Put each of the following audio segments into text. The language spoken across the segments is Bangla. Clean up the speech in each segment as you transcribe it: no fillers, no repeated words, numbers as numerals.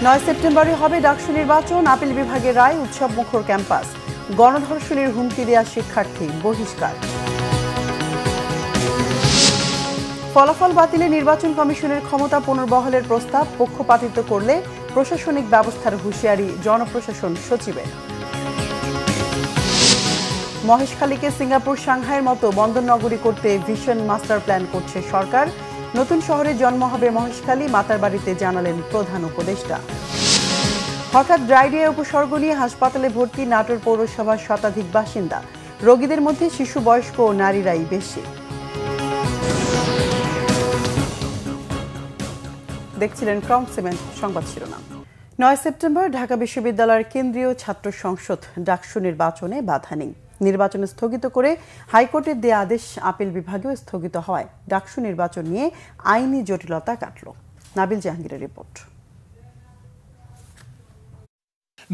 9 সেপ্টেম্বরে হবে ডাকসু নির্বাচন, আপিল বিভাগের রায়, উৎসব মুখর ক্যাম্পাস। গণধর্ষণের হুমকি দেওয়া শিক্ষার্থী বহিষ্কার। ফলাফল বাতিলে নির্বাচন কমিশনের ক্ষমতা পুনর্বহালের প্রস্তাব, পক্ষপাতিত্ব করলে প্রশাসনিক ব্যবস্থার হুঁশিয়ারি জনপ্রশাসন সচিবের। মহেশখালীকে সিঙ্গাপুর সাংহাইয়ের মতো বন্দর নগরী করতে ভিশন মাস্টার প্ল্যান করছে সরকার। নতুন শহরে জন্ম হবে মহেশখালী, মাতারবাড়িতে জানালেন প্রধান উপদেষ্টা। হঠাৎ ডায়রিয়া উপসর্গ নিয়ে হাসপাতালে ভর্তি নাটোর পৌরসভার শতাধিক বাসিন্দা। রোগীদের মধ্যে শিশু, বয়স্ক ও নারীরাই বেশি। দেখছিলেন ক্রাউন সিমেন্ট সংবাদ শিরোনাম। 9 সেপ্টেম্বর ঢাকা বিশ্ববিদ্যালয়ের কেন্দ্রীয় ছাত্র সংসদ ডাকসু নির্বাচনে বাধা নেই। নির্বাচন স্থগিত করে হাইকোর্টের দেয়া আদেশ আপিল বিভাগেও স্থগিত হওয়ায় ডাকসু নির্বাচন নিয়ে আইনি জটিলতা কাটল। নাবিল জাহাঙ্গীরের রিপোর্ট।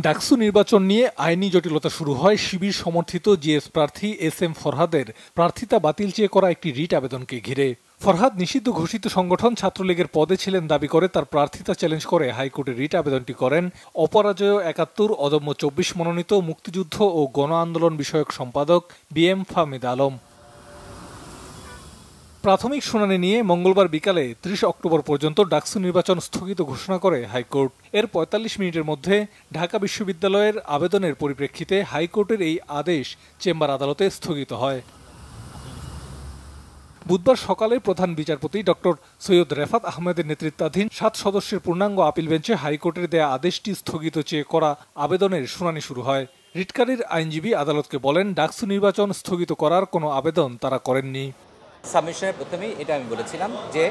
ডাকসু নির্বাচন নিয়ে আইনি জটিলতা শুরু হয় শিবির সমর্থিত জিএস প্রার্থী SM ফরহাদের প্রার্থিতা বাতিল চেয়ে করা একটি রিট আবেদনকে ঘিরে। ফরহাদ নিষিদ্ধ ঘোষিত সংগঠন ছাত্রলীগের পদে ছিলেন দাবি করে তার প্রার্থিতা চ্যালেঞ্জ করে হাইকোর্টে রিট আবেদনটি করেন অপরাজয় ৭১, অদম্য ২৪ মনোনীত মুক্তিযুদ্ধ ও গণ আন্দোলন বিষয়ক সম্পাদক BM ফাহমিদ আলম। প্রাথমিক শুনানি নিয়ে মঙ্গলবার বিকালে ৩০ অক্টোবর পর্যন্ত ডাকসু নির্বাচন স্থগিত ঘোষণা করে হাইকোর্ট। এর ৪৫ মিনিটের মধ্যে ঢাকা বিশ্ববিদ্যালয়ের আবেদনের পরিপ্রেক্ষিতে হাইকোর্টের এই আদেশ চেম্বার আদালতে স্থগিত হয়। বুধবার সকালে প্রধান বিচারপতি ডক্টর সৈয়দ রেফাত আহমেদের নেতৃত্বাধীন ৭ সদস্যের পূর্ণাঙ্গ আপিল বেঞ্চে হাইকোর্টের দেয়া আদেশটি স্থগিত চেয়ে করা আবেদনের শুনানি শুরু হয়। রিটকারীর আইনজীবী আদালতকে বলেন, ডাকসু নির্বাচন স্থগিত করার কোনো আবেদন তারা করেননি। সাবমিশনের প্রথমেই এটা আমি বলেছিলাম যে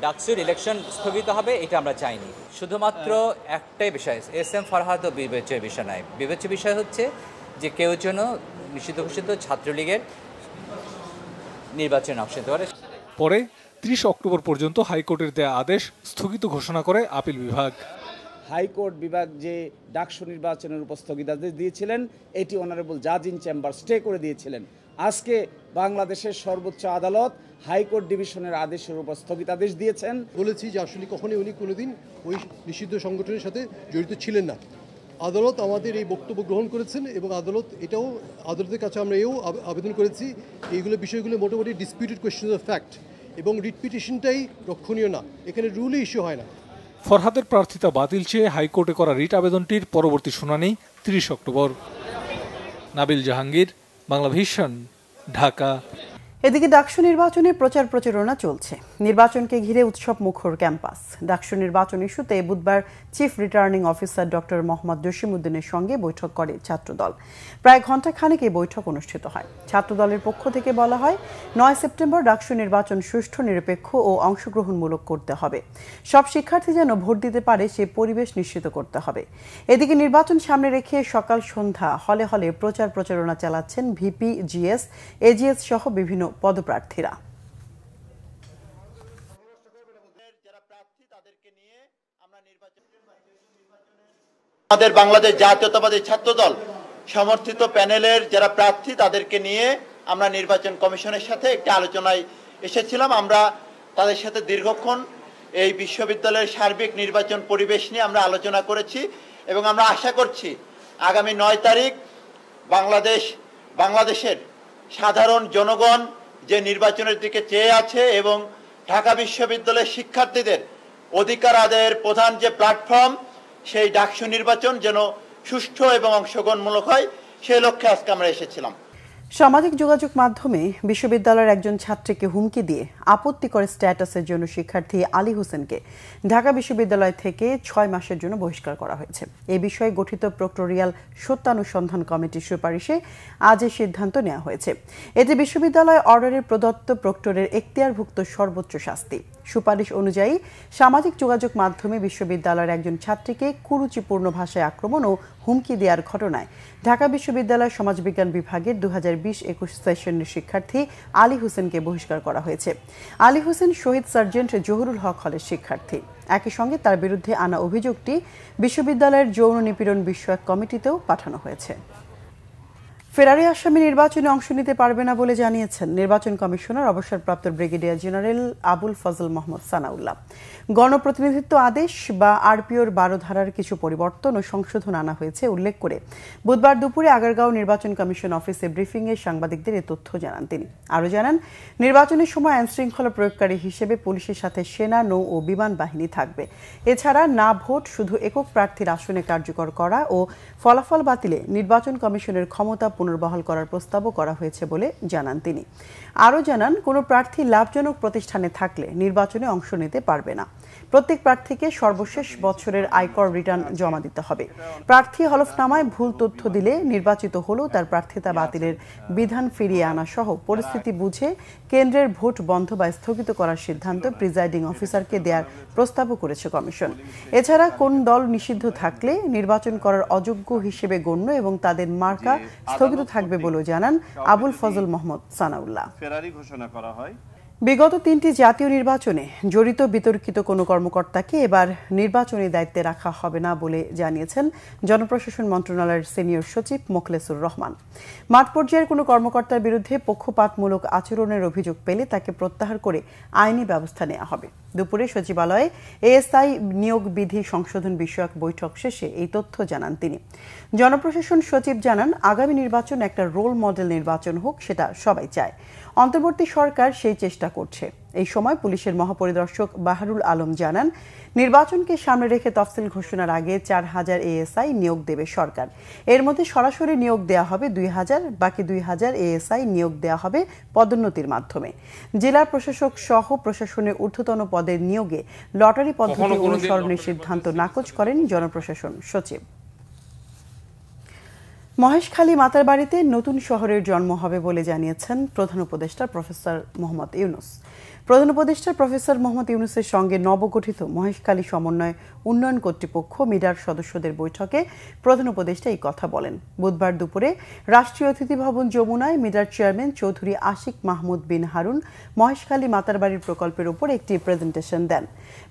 ডাকসুর ইলেকশন স্থগিত হবে, এটা আমরা চাইনি। শুধুমাত্র একটাই বিষয়, SM ফরহাদ বিবেচ্য বিষয় নয়। বিবেচ্য বিষয় হচ্ছে যে কেউ যেন নিষিদ্ধ ঘোষিত ছাত্রলীগের নির্বাচনে অংশ নিতে পারে। পরে ৩০ অক্টোবর পর্যন্ত হাইকোর্টের দেয়া আদেশ স্থগিত ঘোষণা করে আপিল বিভাগ। হাইকোর্ট বিভাগ যে ডাকসু নির্বাচনের উপর স্থগিতাদেশ দিয়েছিলেন, এটি অনারেবল জাজ ইন চেম্বার স্টে করে দিয়েছিলেন। আজকে বাংলাদেশের সর্বোচ্চ আদালত হাইকোর্ট ডিভিশনের আদেশের উপর স্থগিতাদেশ দিয়েছেন। বলেছি যে আসলে কখনোই উনি কোনোদিন ওই নিষিদ্ধ সংগঠনের সাথে জড়িত ছিলেন না। আদালত আমাদের এই বক্তব্য গ্রহণ করেছেন এবং আদালতের কাছে আমরা আবেদন করেছি এইগুলো বিষয়গুলো মোটামুটি ডিসপিউটেড কোয়েশ্চেন অফ ফ্যাক্ট এবং রিট পিটিশনটাই রক্ষণীয় না, এখানে রুলই ইস্যু হয় না। ফরহাদের প্রার্থিতা বাতিল চেয়ে হাইকোর্টে করা রিট আবেদনটির পরবর্তী শুনানি ৩০ অক্টোবর। নাবিল জাহাঙ্গীর, বাংলা ভিশন, ঢাকা। এদিকে ডাকসু নির্বাচনে প্রচার প্রচারণা চলছে। নির্বাচনকে ঘিরে উৎসব মুখর ক্যাম্পাস। ডাকসু নির্বাচন ইস্যুতে বুধবার chief returning officer doctor Mohammad জসিমউদ্দিনের সঙ্গে বৈঠক করে ছাত্রদল। প্রায় ঘণ্টাখানেক এই বৈঠক অনুষ্ঠিত হয়। ছাত্রদলের পক্ষ থেকে বলা হয়, 9 সেপ্টেম্বর ডাকসু নির্বাচন সুষ্ঠু, নিরপেক্ষ ও অংশগ্রহণমূলক করতে হবে। সব শিক্ষার্থী যেন ভোট দিতে পারে সে পরিবেশ নিশ্চিত করতে হবে। এদিকে নির্বাচন সামনে রেখে সকাল সন্ধ্যা হলে হলে প্রচার প্রচারণা চালাচ্ছেন ভিপি, GS, AGS সহ বিভিন্ন পদপ্রার্থীরা। আমাদের বাংলাদেশ জাতীয়তাবাদী ছাত্রদল সমর্থিত প্যানেলের যারা প্রার্থী তাদেরকে নিয়ে আমরা নির্বাচন কমিশনের সাথে একটি আলোচনায় এসেছিলাম। আমরা তাদের সাথে দীর্ঘক্ষণ এই বিশ্ববিদ্যালয়ের সার্বিক নির্বাচন পরিবেশ নিয়ে আমরা আলোচনা করেছি এবং আমরা আশা করছি আগামী 9 তারিখ বাংলাদেশের সাধারণ জনগণ যে নির্বাচনের দিকে চেয়ে আছে এবং ঢাকা বিশ্ববিদ্যালয়ের শিক্ষার্থীদের অধিকার আদায়ের প্রধান যে প্ল্যাটফর্ম, সেই ডাকসু নির্বাচন যেন সুষ্ঠু এবং অংশগ্রহণমূলক হয়, সেই লক্ষ্যে আজকে আমরা এসেছিলাম। সামাজিক যোগাযোগ মাধ্যমে বিশ্ববিদ্যালয়ের একজন ছাত্রীকে হুমকি দিয়ে আপত্তিকর স্ট্যাটাসের জন্য শিক্ষার্থী আলী হোসেনকে ঢাকা বিশ্ববিদ্যালয় থেকে 6 মাসের জন্য বহিষ্কার করা হয়েছে। এই বিষয়ে গঠিত প্রক্টোরিয়াল সত্যানুসন্ধান কমিটির সুপারিশে আজ এই সিদ্ধান্ত নেওয়া হয়েছে। এতে বিশ্ববিদ্যালয় অর্ডারের প্রদত্ত প্রক্টরের এখতিয়ারভুক্ত সর্বোচ্চ শাস্তি। সুপারিশ অনুযায়ী সামাজিক যোগাযোগ মাধ্যমে বিশ্ববিদ্যালয়ের একজন ছাত্রীকে কুরুচিপূর্ণ ভাষায় আক্রমণ ও হুমকি দেওয়ার ঘটনায় ঢাকা বিশ্ববিদ্যালয়ের সমাজবিজ্ঞান বিভাগের 2020-21 সেশনের শিক্ষার্থী আলী হোসেনকে বহিষ্কার করা হয়েছে। আলী হোসেন শহীদ সার্জেন্ট জহুরুল হক হলের শিক্ষার্থী। একই সঙ্গে তার বিরুদ্ধে আনা অভিযোগটি বিশ্ববিদ্যালয়ের যৌন নিপীড়ন বিষয়ক কমিটিতেও পাঠানো হয়েছে। ফেরারি আসামি নির্বাচনে অংশ নিতে পারবে না বলে জানিয়েছেন নির্বাচন কমিশনার অবসরপ্রাপ্ত ব্রিগেডিয়ার জেনারেল আবুল ফজল মোহাম্মদ সানাউল্লাহ। গণপ্রতিনিধিত্ব আদেশ বা আরপিওর 12 ধারার কিছু পরিবর্তন ও সংশোধন আনা হয়েছে উল্লেখ করে বুধবার দুপুরে আগারগাঁও নির্বাচন কমিশন অফিসে ব্রিফিংয়ে সাংবাদিকদের এ তথ্য জানান তিনি। আরও জানান, নির্বাচনের সময় আইনশৃঙ্খলা প্রয়োগকারী হিসেবে পুলিশের সাথে সেনা, নৌ ও বিমান বাহিনী থাকবে। এছাড়া না ভোট শুধু একক প্রার্থীর আসনে কার্যকর করা ও ফলাফল বাতিলে নির্বাচন কমিশনের ক্ষমতা পুনর্বহাল করার প্রস্তাবও করা হয়েছে বলে জানান তিনি। আরও জানান, কোনো প্রার্থী লাভজনক প্রতিষ্ঠানে থাকলে নির্বাচনে অংশ নিতে পারবে না। প্রত্যেক প্রার্থীকে সর্বশেষ বছরের আয়কর রিটার্ন জমা দিতে হবে। প্রার্থী হলফনামায় ভুল তথ্য দিলে নির্বাচিত হলেও তার প্রার্থিতা বাতিলের বিধান ফিরিয়ে আনা সহ পরিস্থিতি বুঝে কেন্দ্রের ভোট বন্ধ বা স্থগিত করার সিদ্ধান্ত প্রিজাইডিং অফিসারকে দেওয়ার প্রস্তাবও করেছে কমিশন। এছাড়া কোন দল নিষিদ্ধ থাকলে নির্বাচন করার অযোগ্য হিসেবে গণ্য এবং তাদের মার্কা স্থগিত থাকবে বলেও জানান আবুল ফজল মোহাম্মদ সানাউল্লাহ। ঘোষণা করা হয়। বিগত 3টি জাতীয় নির্বাচনে জড়িত বিতর্কিত কোনো কর্মকর্তাকে এবার নির্বাচনী দায়িত্বে রাখা হবে না বলে জানিয়েছেন জনপ্রশাসন মন্ত্রণালয়ের সিনিয়র সচিব মোখলেসুর রহমান। মাঠ পর্যায়ের কোনো কর্মকর্তার বিরুদ্ধে পক্ষপাতমূলক আচরণের অভিযোগ পেলে তাকে প্রত্যাহার করে আইনি ব্যবস্থা নেওয়া হবে। দুপুরে সচিবালয়ে এএসআই নিয়োগ বিধি সংশোধন বিষয়ক বৈঠক শেষে এই তথ্য জানান তিনি। জনপ্রশাসন সচিব জানান, আগামী নির্বাচন একটা রোল মডেল নির্বাচন হোক, সেটা সবাই চায়। অন্তর্বর্তী সরকার সেই চেষ্টা করছে। এই সময় পুলিশের মহাপরিদর্শক বাহারুল আলম জানান, নির্বাচনকে সামনে রেখে তফসিল ঘোষণার আগে 4000 এএসআই নিয়োগ দেবে সরকার। এর মধ্যে সরাসরি নিয়োগ দেওয়া হবে 2000, বাকি 2000 এএসআই নিয়োগ দেওয়া হবে পদোন্নতির মাধ্যমে। জেলা প্রশাসক সহ প্রশাসনের ঊর্ধ্বতন পদের নিয়োগে লটারি পদ্ধতি অনুসরণের সিদ্ধান্ত নাকচ করেন জনপ্রশাসন সচিব। মহেশখালী মাতারবাড়িতে নতুন শহরের জন্ম হবে বলে জানিয়েছেন প্রধান উপদেষ্টা প্রফেসর মোহাম্মদ ইউনুস। প্রধান উপদেষ্টা প্রফেসর মোহাম্মদ ইউনুসের সঙ্গে নবগঠিত মহেশখালী সমন্বয় উন্নয়ন কর্তৃপক্ষ মিডার সদস্যদের বৈঠকে প্রধান উপদেষ্টা এই কথা বলেন। বুধবার দুপুরে রাষ্ট্রীয় অতিথি ভবন যমুনায় মিডার চেয়ারম্যান চৌধুরী আশিক মাহমুদ বিন হারুন মহেশখালী মাতারবাড়ির প্রকল্পের উপর একটি প্রেজেন্টেশন দেন।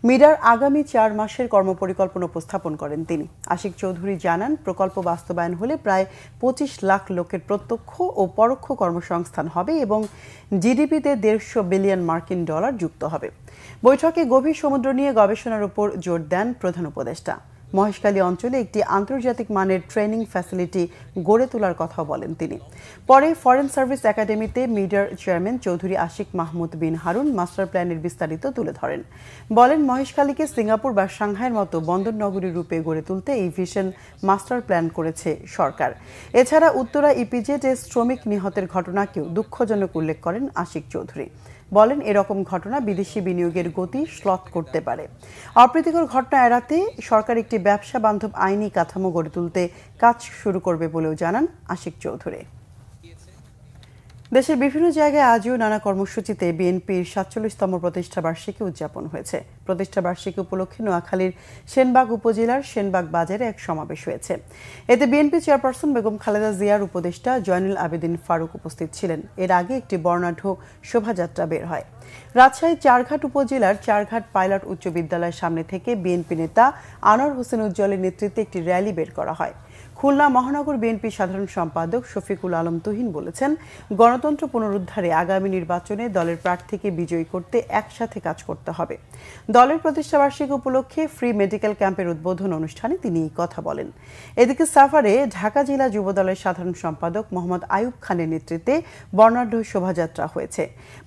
মিডার আগামী 4 মাসের কর্মপরিকল্পনা উপস্থাপন করেন তিনি। আশিক চৌধুরী জানান, প্রকল্প বাস্তবায়ন হলে প্রায় 25 লাখ লোকের প্রত্যক্ষ ও পরোক্ষ কর্মসংস্থান হবে এবং জিডিপিতে $150 বিলিয়ন মার্কিন ডলার যুক্ত হবে। বৈঠকে গভীর সমুদ্র নিয়ে গবেষণার উপর জোর দেন প্রধান উপদেষ্টা। মহেশখালী অঞ্চলে একটি আন্তর্জাতিক মানের ট্রেনিং ফ্যাসিলিটি গড়ে তোলার কথা বলেন তিনি। পরে ফরেন সার্ভিস একাডেমিতে মিডার চেয়ারম্যান চৌধুরী আশিক মাহমুদ বিন হারুন মাস্টার প্ল্যানের বিস্তারিত তুলে ধরেন। বলেন, মহেশখালীকে সিঙ্গাপুর বা সাংহাইয়ের মতো বন্দর নগরী রূপে গড়ে তুলতে এই ভিশন মাস্টার প্ল্যান করেছে সরকার। এছাড়া উত্তরা ইপিজেডে শ্রমিক নিহতের ঘটনাকেও দুঃখজনক উল্লেখ করেন আশিক চৌধুরী। বলেন, এরকম ঘটনা বিদেশি বিনিয়োগের গতি শ্লথ করতে পারে। অপ্রীতিকর ঘটনা এড়াতে সরকার একটি ব্যবসা বান্ধব আইনি কাঠামো গড়ে তুলতে কাজ শুরু করবে বলেও জানান আশিক চৌধুরী। দেশের বিভিন্ন জায়গায় আজও নানা কর্মসূচিতে বিএনপির 47তম প্রতিষ্ঠা বার্ষিকী উদযাপন হয়েছে। প্রতিষ্ঠা বার্ষিকী উপলক্ষে নোয়াখালীর সেনবাগ উপজেলার সেনবাগ বাজারে এক সমাবেশ হয়েছে। এতে বিএনপি চেয়ারপারসন বেগম খালেদা জিয়ার উপদেষ্টা জয়নুল আবেদিন ফারুক উপস্থিত ছিলেন। এর আগে একটি বর্ণাঢ্য শোভাযাত্রা বের হয়। রাজশাহীর চারঘাট উপজেলার চারঘাট পাইলট উচ্চ বিদ্যালয়ের সামনে থেকে বিএনপি নেতা আনোয়ার হোসেন উজ্জ্বলের নেতৃত্বে একটি র্যালি বের করা হয়। খুলনা মহানগর বিএনপি সাধারণ সম্পাদক শফিকুল আলম তুহিন বলেছেন, গণতন্ত্র পুনরুদ্ধারে আগামী নির্বাচনে দলের প্রার্থীকে বিজয়ী করতে একসাথে কাজ করতে হবে। দলের প্রতিষ্ঠাবার্ষিকী উপলক্ষে ফ্রি মেডিকেল ক্যাম্পের উদ্বোধন অনুষ্ঠানে তিনি এই কথা বলেন। এদিকে সাভারে ঢাকা জেলা যুব দলের সাধারণ সম্পাদক মোহাম্মদ আয়ুব খানের নেতৃত্বে বর্ণাঢ্য শোভাযাত্রা হয়েছে।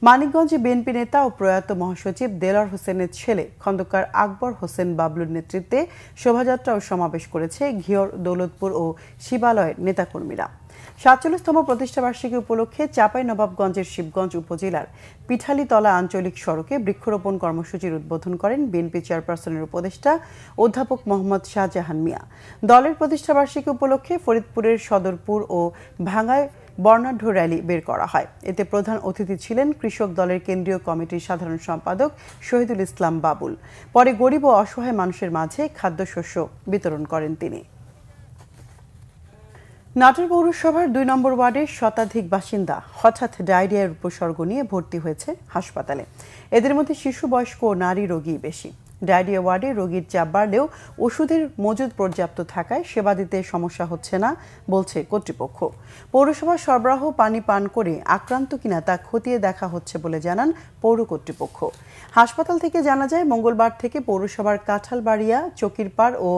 মানিকগঞ্জে বিএনপি নেতা ও প্রয়াত মহাসচিব দেলোয়ার হোসেনের ছেলে খন্দকার আকবর হোসেন বাবলুর নেতৃত্বে শোভাযাত্রা ও সমাবেশ করেছে ঘিওর, দৌলতপুর ও শিবালয়ের নেতাকর্মীরা। 47তম প্রতিষ্ঠাবার্ষিকী উপলক্ষে চাঁপাইনবাবগঞ্জের শিবগঞ্জ উপজেলার পিঠালীতলা আঞ্চলিক সড়কে বৃক্ষরোপণ কর্মসূচির উদ্বোধন করেন বিএনপি চেয়ারপারসনের উপদেষ্টা অধ্যাপক মোহাম্মদ শাহজাহান মিয়া। দলের প্রতিষ্ঠাবার্ষিকী উপলক্ষে ফরিদপুরের সদরপুর ও ভাঙ্গায় বর্ণাঢ্য র্যালি বের করা হয়। এতে প্রধান অতিথি ছিলেন কৃষক দলের কেন্দ্রীয় কমিটির সাধারণ সম্পাদক শহীদুল ইসলাম বাবুল। পরে গরিব ও অসহায় মানুষের মাঝে খাদ্যশস্য বিতরণ করেন তিনি। নাটোর পৌরসভার 2 নম্বর ওয়ার্ডের শতাধিক বাসিন্দা হঠাৎ ডায়রিয়ার উপসর্গ নিয়ে ভর্তি হয়েছে হাসপাতালে। এদের মধ্যে শিশু, বয়স্ক ও নারী রোগী বেশি। ডায়রিয়া ওয়ার্ডে রোগীর চাপ বাড়লেও ওষুধের মজুদ পর্যাপ্ত থাকায় সেবা দিতে সমস্যা হচ্ছে না বলছে কর্তৃপক্ষ। পৌরসভা সরবরাহ পানি পান করে আক্রান্ত কিনা তা খতিয়ে দেখা হচ্ছে বলে জানান পৌর কর্তৃপক্ষ। হাসপাতাল থেকে জানা যায় মঙ্গলবার থেকে পৌরসভার কাঁঠালবাড়িয়া, চকিরপাড় ও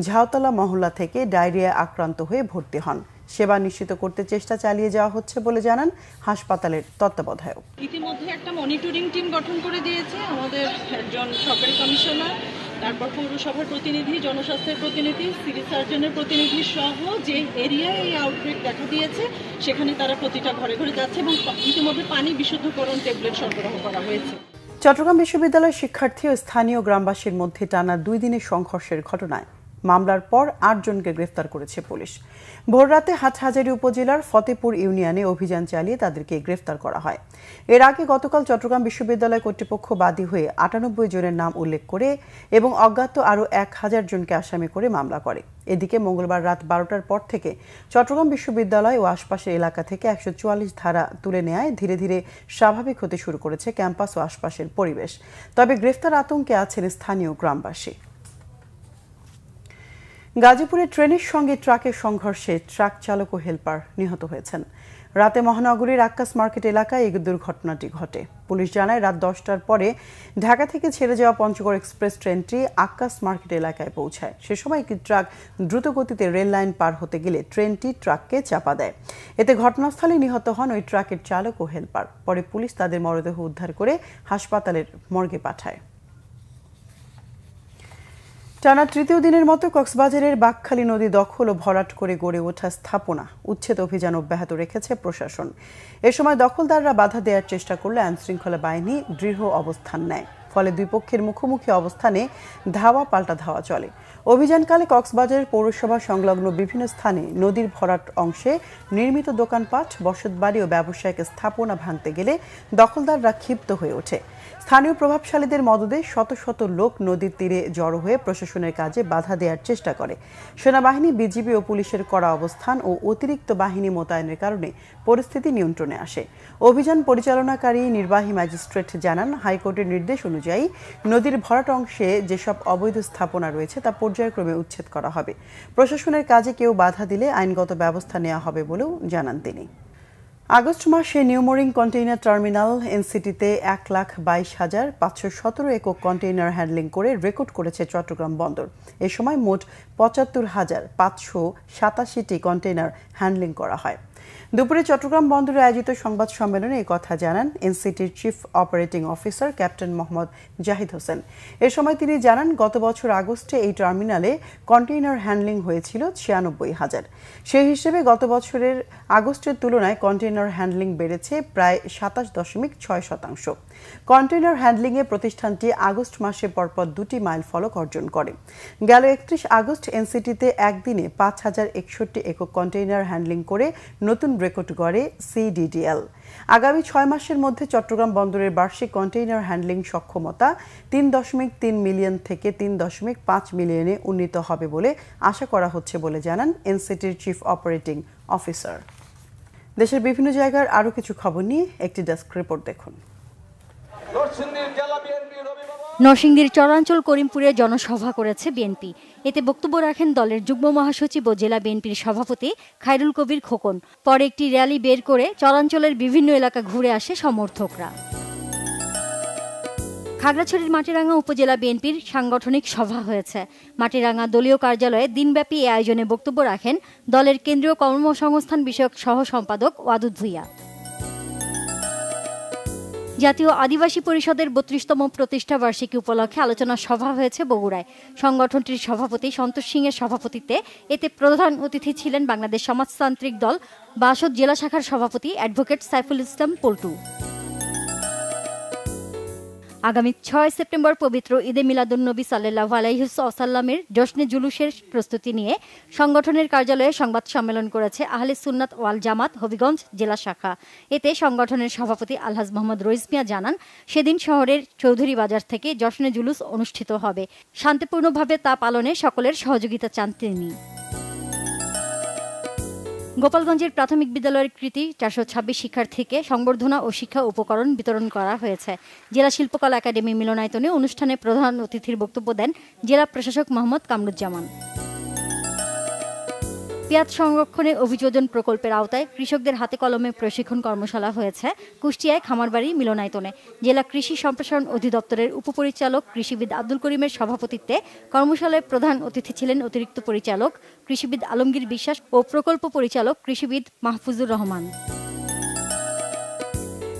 ঝাউতলা মহল্লা থেকে ডায়রিয়া আক্রান্ত হয়ে ভর্তি হন। সেবা নিশ্চিত করতে চেষ্টা চালিয়ে যাওয়া হচ্ছে বলে জানান হাসপাতালের তত্ত্বাবধায়ক। ইতিমধ্যে একটা মনিটরিং টিম গঠন করে দিয়েছে আমাদের একজন সরকারি কমিশনার, তারপর পৌরসভার প্রতিনিধি, জনস্বাস্থ্যের প্রতিনিধি, সিভিল সার্জনের প্রতিনিধি সহ যে এরিয়ায় এই আউটব্রেক দেখা দিয়েছে সেখানে তারা প্রতিটা ঘরে ঘরে যাচ্ছে এবং ইতিমধ্যে পানি বিশুদ্ধকরণ ট্যাবলেট সরবরাহ করা হয়েছে। চট্টগ্রাম বিশ্ববিদ্যালয়ের শিক্ষার্থী ও স্থানীয় গ্রামবাসীর মধ্যে টানা 2 দিনের সংঘর্ষের ঘটনায় মামলার পর 8 জনকে গ্রেফতার করেছে পুলিশ। ভোররাতে হাটহাজারী উপজেলার ফতেপুর ইউনিয়নে অভিযান চালিয়ে তাদেরকে গ্রেফতার করা হয়। এর আগে গতকাল চট্টগ্রাম বিশ্ববিদ্যালয় কর্তৃপক্ষ বাদী হয়ে 98 জনের নাম উল্লেখ করে এবং অজ্ঞাত আরও 1000 জনকে আসামি করে মামলা করে। এদিকে মঙ্গলবার রাত 12টার পর থেকে চট্টগ্রাম বিশ্ববিদ্যালয় ও আশপাশের এলাকা থেকে 144 ধারা তুলে নেয় ধীরে ধীরে স্বাভাবিক হতে শুরু করেছে ক্যাম্পাস ও আশপাশের পরিবেশ। তবে গ্রেফতার আতঙ্কে আছেন স্থানীয় গ্রামবাসী। গাজীপুরে ট্রেনের সঙ্গে ট্রাকের সংঘর্ষে ট্রাক চালক ও হেলপার নিহত হয়েছেন। রাতে মহানগরীর আক্কাস মার্কেট এলাকায় এই দুর্ঘটনাটি ঘটে। পুলিশ জানায় রাত 10টার পরে ঢাকা থেকে ছেড়ে যাওয়া পঞ্চগড় এক্সপ্রেস ট্রেনটি আক্কাস মার্কেট এলাকায় পৌঁছায়। সে সময় একটি ট্রাক দ্রুত গতিতে রেল লাইন পার হতে গেলে ট্রেনটি ট্রাককে চাপা দেয়। এতে ঘটনাস্থলে নিহত হন ওই ট্রাকের চালক ও হেলপার। পরে পুলিশ তাদের মরদেহ উদ্ধার করে হাসপাতালের মর্গে পাঠায়। টানা তৃতীয় দিনের মতো কক্সবাজারের বাঁকখালী নদী দখল ও ভরাট করে গড়ে ওঠা স্থাপনা উচ্ছেদ অভিযান অব্যাহত রেখেছে প্রশাসন। এ সময় দখলদাররা বাধা দেওয়ার চেষ্টা করলে আইনশৃঙ্খলা বাহিনী দৃঢ় অবস্থান নেয়। ফলে দুই পক্ষের মুখোমুখি অবস্থানে ধাওয়া পাল্টা ধাওয়া চলে। অভিযানকালে কক্সবাজারের পৌরসভা সংলগ্ন বিভিন্ন স্থানে নদীর ভরাট অংশে নির্মিত দোকানপাট, বসতবাড়ি ও ব্যবসায়িক স্থাপনা ভাঙতে গেলে দখলদাররা ক্ষিপ্ত হয়ে ওঠে। স্থানীয় প্রভাবশালীদের মদদে শত শত লোক নদীর তীরে জড়ো হয়ে প্রশাসনের কাজে বাধা দেওয়ার চেষ্টা করে। সেনাবাহিনী, বিজিবি ও পুলিশের কড়া অবস্থান ও অতিরিক্ত বাহিনী মোতায়েনের কারণে পরিস্থিতি নিয়ন্ত্রণে আসে। অভিযান পরিচালনাকারী নির্বাহী ম্যাজিস্ট্রেট জানান, হাইকোর্টের নির্দেশ অনুযায়ী নদীর ভরাট অংশে যেসব অবৈধ স্থাপনা রয়েছে তা পর্যায়ক্রমে উচ্ছেদ করা হবে। প্রশাসনের কাজে কেউ বাধা দিলে আইনগত ব্যবস্থা নেওয়া হবে বলেও জানান তিনি। আগস্ট মাসে নিউমোরিং কন্টেইনার টার্মিনাল এনসিটিতে 1,22,517 একক কন্টেইনার হ্যান্ডলিং করে রেকর্ড করেছে চট্টগ্রাম বন্দর। এ সময় মোট 75,587টি কন্টেইনার হ্যান্ডলিং করা হয়। দুপুরে চট্টগ্রাম বন্দরে আয়োজিত সংবাদ সম্মেলনে এই কথা জানান এনসিটির chief operating officer captain Mohammad Zahid Hossain. এ সময় তিনি জানান, গত বছর আগস্টে এই টার্মিনালে কন্টেইনার হ্যান্ডলিং হয়েছিল 96,000। সেই হিসেবে গত বছরের আগস্টের তুলনায় কন্টেইনার হ্যান্ডলিং বেড়েছে প্রায় 27.6%। কন্টেইনার হ্যান্ডলিংয়ে প্রতিষ্ঠানটি আগস্ট মাসে পরপর 2টি মাইল ফলক অর্জন করে। গেল 31 আগস্ট এনসিটিতে একদিনে 5,061 একক কন্টেইনার হ্যান্ডলিং করে নতুন রেকর্ড গড়ে সিডিডিএল। আগামী 6 মাসের মধ্যে চট্টগ্রাম বন্দরের বার্ষিক কন্টেইনার হ্যান্ডলিং সক্ষমতা 3.3 মিলিয়ন থেকে 3.5 মিলিয়নে উন্নীত হবে বলে আশা করা হচ্ছে বলে জানান এনসিটির চিফ অপারেটিং অফিসার। দেশের বিভিন্ন জায়গার আরও কিছু খবর নিয়ে একটি ডেস্ক রিপোর্ট দেখুন। নরসিংদীর চরাঞ্চল করিমপুরে জনসভা করেছে বিএনপি। এতে বক্তব্য রাখেন দলের যুগ্ম মহাসচিব ও জেলা বিএনপির সভাপতি খায়রুল কবির খোকন। পরে একটি র্যালি বের করে চরাঞ্চলের বিভিন্ন এলাকা ঘুরে আসে সমর্থকরা। খাগড়াছড়ির মাটিরাঙ্গা উপজেলা বিএনপির সাংগঠনিক সভা হয়েছে। মাটিরাঙ্গা দলীয় কার্যালয়ে দিনব্যাপী এ আয়োজনে বক্তব্য রাখেন দলের কেন্দ্রীয় কর্মসংস্থান বিষয়ক সহ সম্পাদক ওয়াদুদ ভুইয়া। জাতীয় আদিবাসী পরিষদের 32তম প্রতিষ্ঠা বার্ষিকী উপলক্ষে আলোচনা সভা হয়েছে বগুড়ায়। সংগঠনটির সভাপতি সন্তোষ সিং এর সভাপতিত্বে এতে প্রধান অতিথি ছিলেন বাংলাদেশ সমাজতান্ত্রিক দল বাসদ জেলা শাখার সভাপতি অ্যাডভোকেট সাইফুল ইসলাম পল্টু। আগামী 6 সেপ্টেম্বর পবিত্র ঈদে মিলাদুন্নবী সাল্লাল্লাহু আলাইহি ওয়াসাল্লামের জশ্নে জুলুসের প্রস্তুতি নিয়ে সংগঠনের কার্যালয়ে সংবাদ সম্মেলন করেছে আহলে সুন্নাত ওয়াল জামাত হবিগঞ্জ জেলা শাখা। এতে সংগঠনের সভাপতি আলহাজ মোহাম্মদ রইস মিয়া জানান, সেদিন শহরের চৌধুরী বাজার থেকে জশ্নে জুলুস অনুষ্ঠিত হবে। শান্তিপূর্ণভাবে তা পালনে সকলের সহযোগিতা চান তিনি। গোপালগঞ্জের প্রাথমিক বিদ্যালয়ের কৃতি 426 শিক্ষার্থীকে সংবর্ধনা ও শিক্ষা উপকরণ বিতরণ করা হয়েছে। জেলা শিল্পকলা একাডেমি মিলনায়তনে অনুষ্ঠানে প্রধান অতিথির বক্তব্য দেন জেলা প্রশাসক মোহাম্মদ কামরুজ্জামান। পেঁয়াজ সংরক্ষণে অভিযোজন প্রকল্পের আওতায় কৃষকদের হাতে কলমে প্রশিক্ষণ কর্মশালা হয়েছে কুষ্টিয়ায় খামারবাড়ি মিলনায়তনে। জেলা কৃষি সম্প্রসারণ অধিদপ্তরের উপপরিচালক কৃষিবিদ আব্দুল করিমের সভাপতিত্বে কর্মশালায় প্রধান অতিথি ছিলেন অতিরিক্ত পরিচালক কৃষিবিদ আলমগীর বিশ্বাস ও প্রকল্প পরিচালক কৃষিবিদ মাহফুজুর রহমান।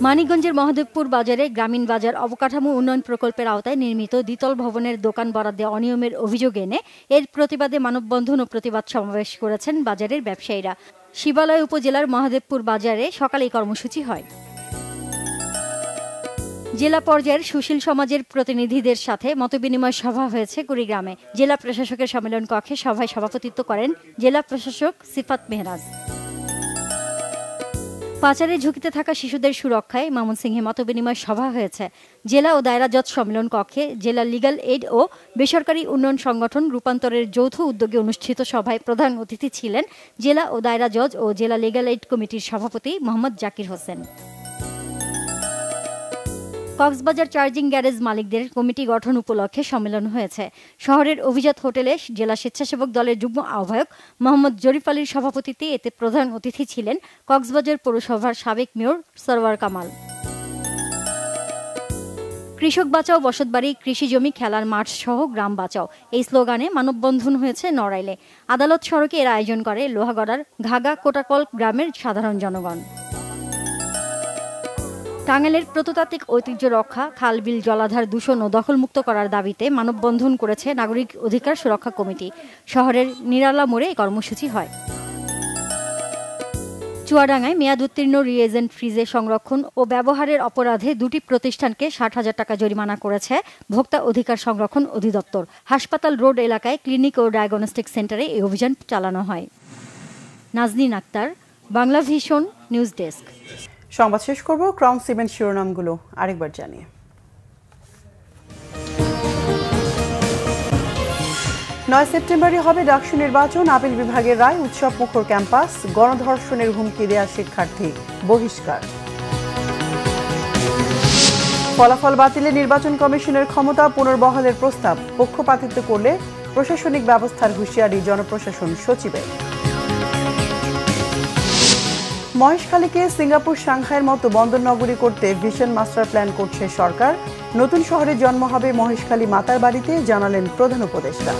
মানিকগঞ্জের মহাদেবপুর বাজারে গ্রামীণ বাজার অবকাঠামো উন্নয়ন প্রকল্পের আওতায় নির্মিত দ্বিতল ভবনের দোকান বরাদ্দে অনিয়মের অভিযোগ এনে এর প্রতিবাদে মানববন্ধন ও প্রতিবাদ সমাবেশ করেছেন বাজারের ব্যবসায়ীরা। শিবালয় উপজেলার মহাদেবপুর বাজারে সকালে কর্মসূচি হয়। জেলা পর্যায়ের সুশীল সমাজের প্রতিনিধিদের সাথে মতবিনিময় সভা হয়েছে কুড়িগ্রামে। জেলা প্রশাসকের সম্মেলন কক্ষে সভায় সভাপতিত্ব করেন জেলা প্রশাসক সিফাত মেহরাজ। পাচারের ঝুঁকিতে থাকা শিশুদের সুরক্ষায় ময়মনসিংহে মতবিনিময় সভা হয়েছে। জেলা ও দায়রা জজ সম্মেলন কক্ষে জেলা লিগ্যাল এইড ও বেসরকারি উন্নয়ন সংগঠন রূপান্তরের যৌথ উদ্যোগে অনুষ্ঠিত সভায় প্রধান অতিথি ছিলেন জেলা ও দায়রা জজ ও জেলা লিগ্যাল এইড কমিটির সভাপতি মোহাম্মদ জাকির হোসেন। কক্সবাজার চার্জিং গ্যারেজ মালিকদের কমিটি গঠন উপলক্ষে সম্মেলন হয়েছে। শহরের অভিজাত হোটেলে জেলা স্বেচ্ছাসেবক দলের যুগ্ম আহ্বায়ক মোহাম্মদ জরিফ আলীর সভাপতিত্বে এতে প্রধান অতিথি ছিলেন কক্সবাজার পৌরসভার সাবেক মেয়র সরওয়ার কামাল। কৃষক বাঁচাও বসতবাড়ি, কৃষি জমি, খেলার মাঠ সহ গ্রাম বাঁচাও এই স্লোগানে মানববন্ধন হয়েছে নড়াইলে। আদালত সড়কে এর আয়োজন করে লোহাগড়ার ঘাগা কোটাকল গ্রামের সাধারণ জনগণ। টাঙ্গাইলের প্রত্নতাত্ত্বিক ঐতিহ্য রক্ষা, খাল বিল জলাধার দূষণ ও দখলমুক্ত করার দাবিতে মানববন্ধন করেছে নাগরিক অধিকার সুরক্ষা কমিটি। শহরের নিরালা মোড়ে এই কর্মসূচি হয়। চুয়াডাঙ্গায় মেয়াদ উত্তীর্ণ রিএজেন্ট ফ্রিজে সংরক্ষণ ও ব্যবহারের অপরাধে দুটি প্রতিষ্ঠানকে 60,000 টাকা জরিমানা করেছে ভোক্তা অধিকার সংরক্ষণ অধিদপ্তর। হাসপাতাল রোড এলাকায় ক্লিনিক ও ডায়াগনস্টিক সেন্টারে এই অভিযান চালানো হয়। Nazneen Akhtar, Bangla vision news desk. সংবাদ শেষ করব ক্রাউন সিমেন্ট শিরোনামগুলো আরেকবার জানিয়ে। 9 সেপ্টেম্বরই হবে ডাকসু নির্বাচন, আপিল বিভাগের রায়, উৎসব মুখর ক্যাম্পাস, গণধর্ষণের হুমকি দেয়া শিক্ষার্থী বহিষ্কার। ফলাফল বাতিলে নির্বাচন কমিশনের ক্ষমতা পুনর্বহালের প্রস্তাব, পক্ষপাতিত্ব করলে প্রশাসনিক ব্যবস্থার হুঁশিয়ারি জনপ্রশাসন সচিবের। মহেশখালীকে সিঙ্গাপুর সাংহাইয়ের মতো বন্দর নগরী করতে ভিশন মাস্টার প্ল্যান করছে সরকার। নতুন শহরে জন্ম হবে মহেশখালী মাতার বাড়িতে, জানালেন প্রধান উপদেষ্টা।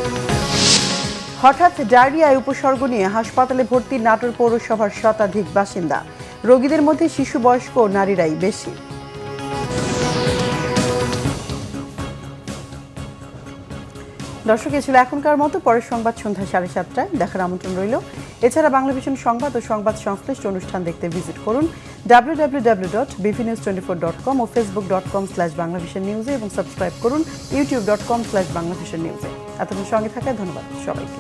হঠাৎ ডায়রিয়ায় উপসর্গ নিয়ে হাসপাতালে ভর্তি নাটোর পৌরসভার শতাধিক বাসিন্দা। রোগীদের মধ্যে শিশু, বয়স্ক ও নারীরাই বেশি। দর্শক, এ ছিল এখনকার মতো। পরের সংবাদ সন্ধ্যা 7:30টায় দেখার আমন্ত্রণ রইল। এছাড়া বাংলা ভিশন সংবাদ ও সংবাদ সংশ্লিষ্ট অনুষ্ঠান দেখতে ভিজিট করুন www.bvnews24.com ও facebook.com/banglavisionnews এবং সাবস্ক্রাইব করুন youtube.com/banglavisionnews। এতক্ষণ সঙ্গে থাকায় ধন্যবাদ সবাইকে।